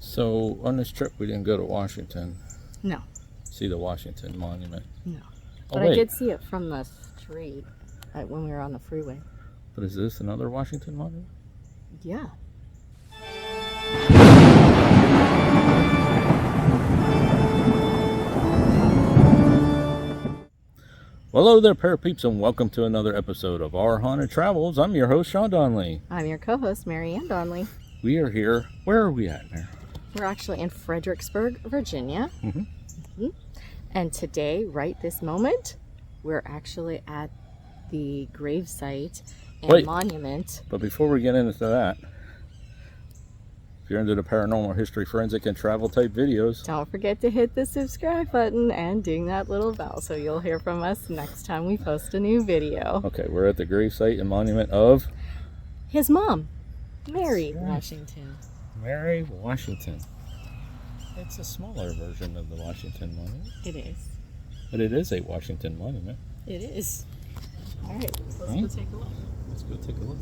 So on this trip, we didn't go to Washington. No. See the Washington Monument. No. Oh, But wait. I did see it from the street when we were on the freeway. But is this another Washington Monument? Yeah. Well, hello there, parapeeps, and welcome to another episode of Our Haunted Travels. I'm your host, Sean Donnelly. I'm your co-host, Mary Ann Donnelly. We are here. Where are we at, Mary? We're actually in Fredericksburg, Virginia. And today, right this moment, we're actually at the gravesite and monument. But before we get into that, if you're into the paranormal, history, forensic, and travel type videos, don't forget to hit the subscribe button and ding that little bell so you'll hear from us next time we post a new video. Okay, we're at the gravesite and monument of his mom, Mary Washington. Mary Washington. It's a smaller version of the Washington Monument. It is. But it is a Washington Monument. It is. All right, so let's go take a look. Let's go take a look.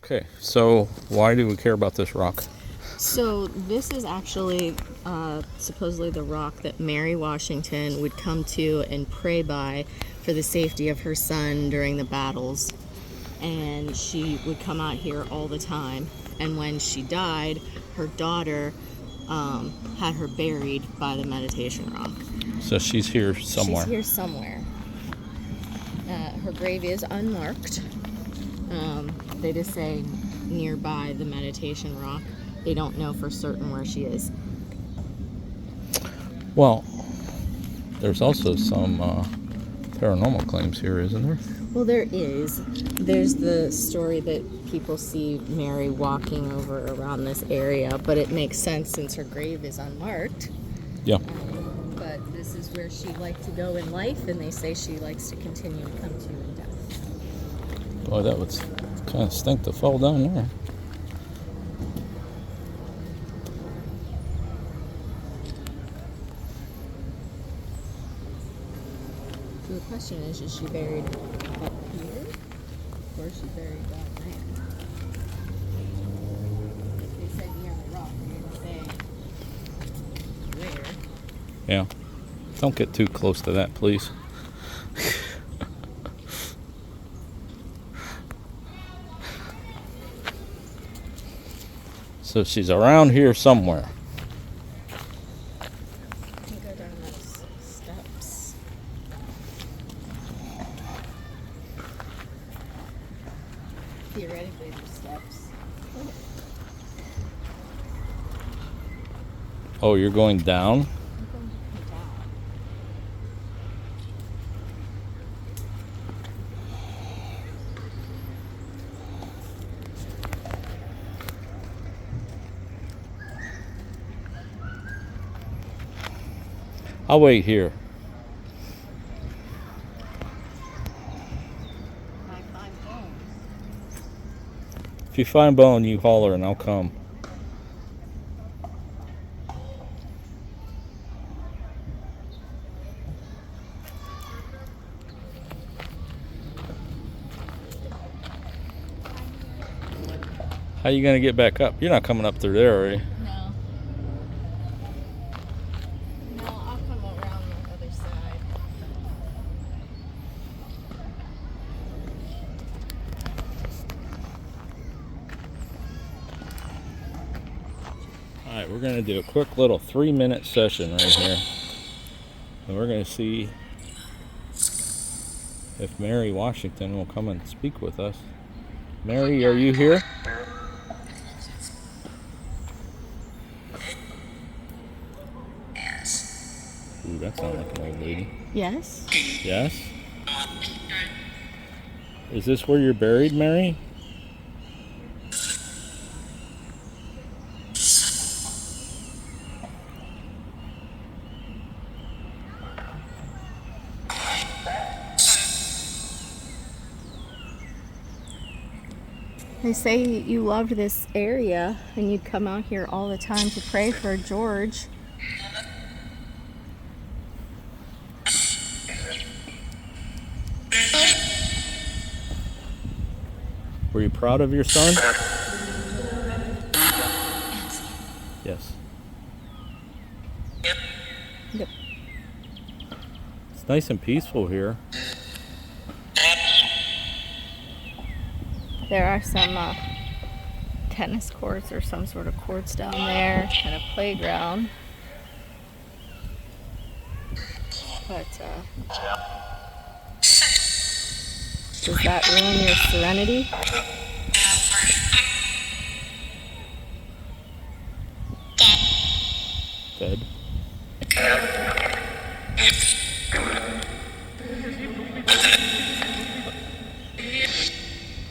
Okay, so why do we care about this rock? So this is actually supposedly the rock that Mary Washington would come to and pray by for the safety of her son during the battles. And she would come out here all the time. And when she died, her daughter had her buried by the meditation rock. So she's here somewhere. She's here somewhere. Her grave is unmarked. They just say nearby the meditation rock. They don't know for certain where she is. Well, there's also some paranormal claims here, isn't there? Well, there is. There's the story that people see Mary walking over around this area, but it makes sense since her grave is unmarked. Yeah. But this is where she liked to go in life, and they say she likes to continue to come to in death. Boy, that would kind of stink to fall down there. So the question is she buried up here, or is she buried down there? They said near the rock, they didn't say where. Yeah. Don't get too close to that, please. So she's around here somewhere. You can go down those steps. Theoretically, there's steps. Oh, you're going down? I'll wait here. If you find bone, you holler and I'll come. How you gonna get back up? You're not coming up through there, are you? No. No, I'll come around the other side. Alright, we're gonna do a quick little 3-minute session right here. And we're gonna see if Mary Washington will come and speak with us. Mary, are you here? Ooh, that sounds like an old lady. Yes? Yes? Is this where you're buried, Mary? They say you loved this area and you'd come out here all the time to pray for George. Were you proud of your son? Yes. Yep. It's nice and peaceful here. There are some tennis courts or some sort of courts down there and a playground. But does that ruin your serenity? Dead.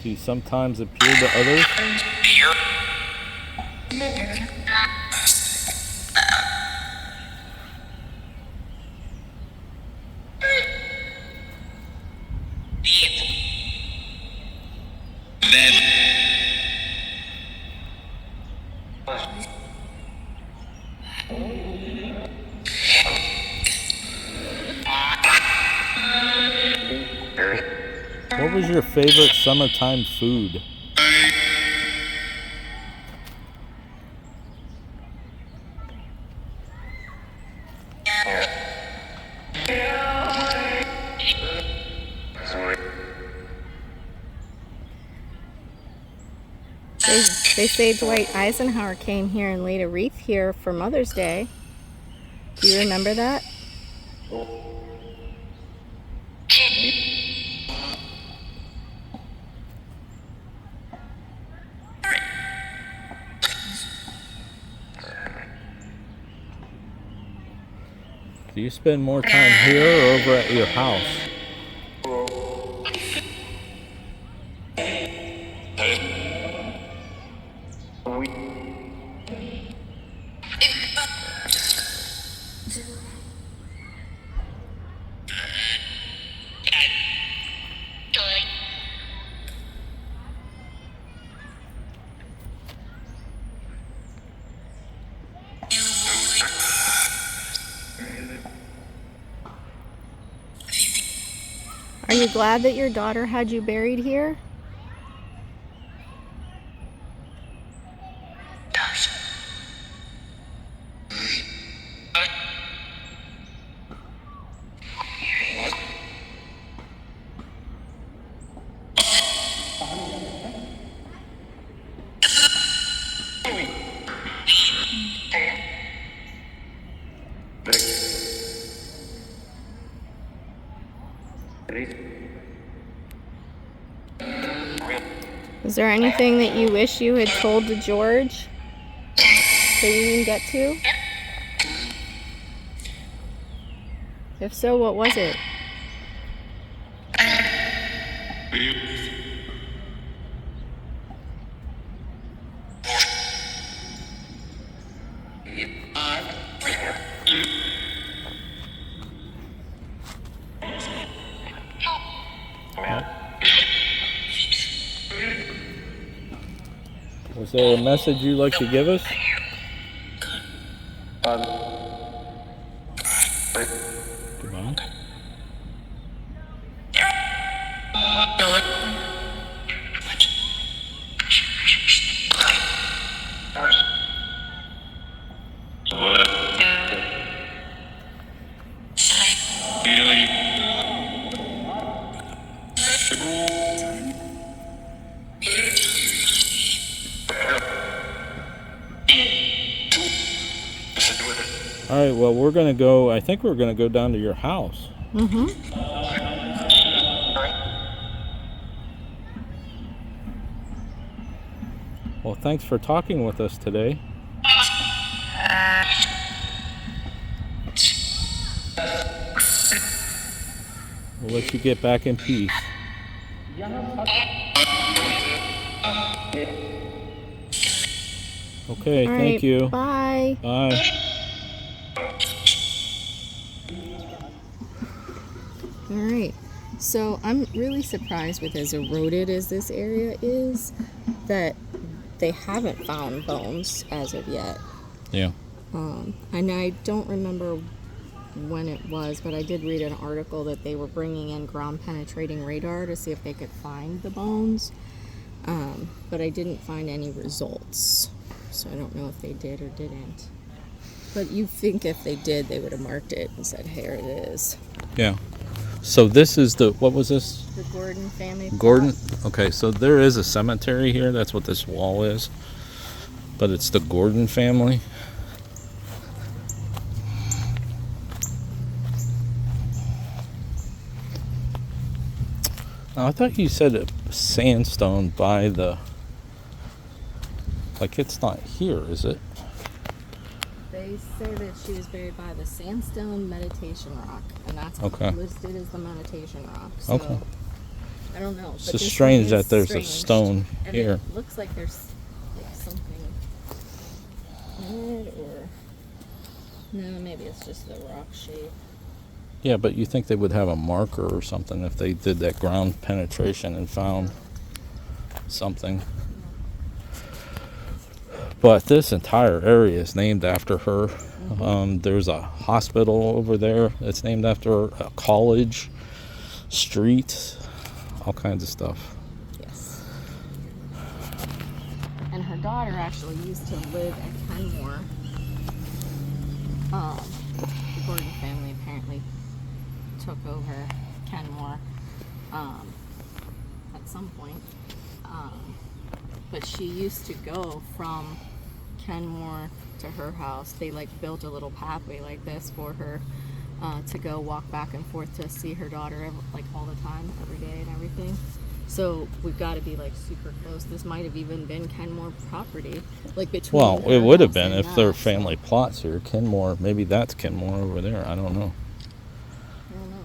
Do you sometimes appear to others? What was your favorite summertime food? They say Dwight Eisenhower came here and laid a wreath here for Mother's Day. Do you remember that? Do you spend more time here or over at your house? Are you glad that your daughter had you buried here? Is there anything that you wish you had told to George that you didn't get to? If so, what was it? Was there a message you'd like to give us? Come on. All right, well, we're going to go, I think we're going to go down to your house. Mm-hmm. Well, thanks for talking with us today. We'll let you get back in peace. Okay, All thank right, you. Bye. Bye. All right. So I'm really surprised with as eroded as this area is that they haven't found bones as of yet. Yeah. And I don't remember when it was, but I did read an article that they were bringing in ground penetrating radar to see if they could find the bones. But I didn't find any results. So I don't know if they did or didn't. But you think if they did, they would have marked it and said, here it is. Yeah. So this is the, what was this? The Gordon family. Gordon? plot. Okay, so there is a cemetery here. That's what this wall is. But it's the Gordon family. Now, I thought you said a sandstone by the... Like, it's not here, is it? They say that she was buried by the Sandstone Meditation Rock, and that's Okay. listed as the Meditation Rock. So Okay. I don't know. It's but just this strange one that is there's a strange. stone And here. It looks like there's like something in it, or no, maybe it's just the rock shape. Yeah, but you think they would have a marker or something if they did that ground penetration and found something. But this entire area is named after her. There's a hospital over there that's named after her, a college, street, all kinds of stuff. Yes. And her daughter actually used to live at Kenmore. The Gordon family apparently took over Kenmore at some point. But she used to go from Kenmore to her house. They like built a little pathway like this for her to go walk back and forth to see her daughter like all the time, every day and everything. So we've got to be like super close. This might have even been Kenmore property, like between. Well, her it would have house been and if their us. family plots here. Kenmore, maybe that's Kenmore over there. I don't know. I don't know.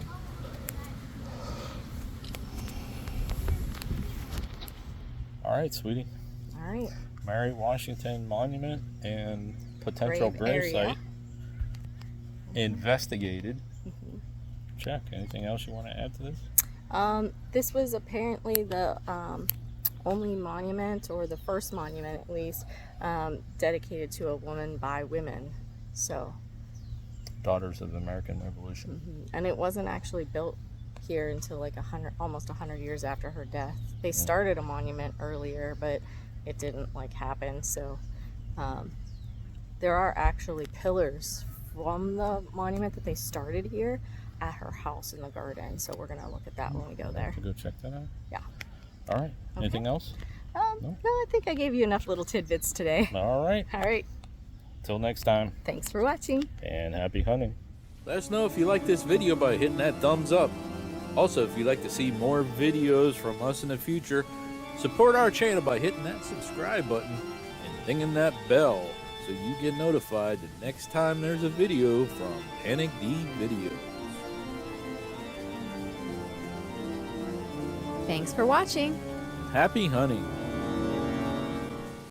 All right, sweetie. All right. Mary Washington Monument and potential Grave area. gravesite investigated. Check. Anything else you want to add to this? This was apparently the only monument, or the first monument at least, dedicated to a woman by women. So. Daughters of the American Revolution. And it wasn't actually built here until like almost 100 years after her death. They started a monument earlier, but it didn't like happen. So there are actually pillars from the monument that they started here at her house in the garden. So we're gonna look at that when we go there. To go check that out. Yeah. All right. Okay. Anything else? No, I think I gave you enough little tidbits today. All right. All right. Till next time. Thanks for watching. And happy hunting. Let us know if you like this video by hitting that thumbs up. Also, if you'd like to see more videos from us in the future, support our channel by hitting that subscribe button and dinging that bell so you get notified the next time there's a video from Panic D Videos. Thanks for watching. Happy hunting.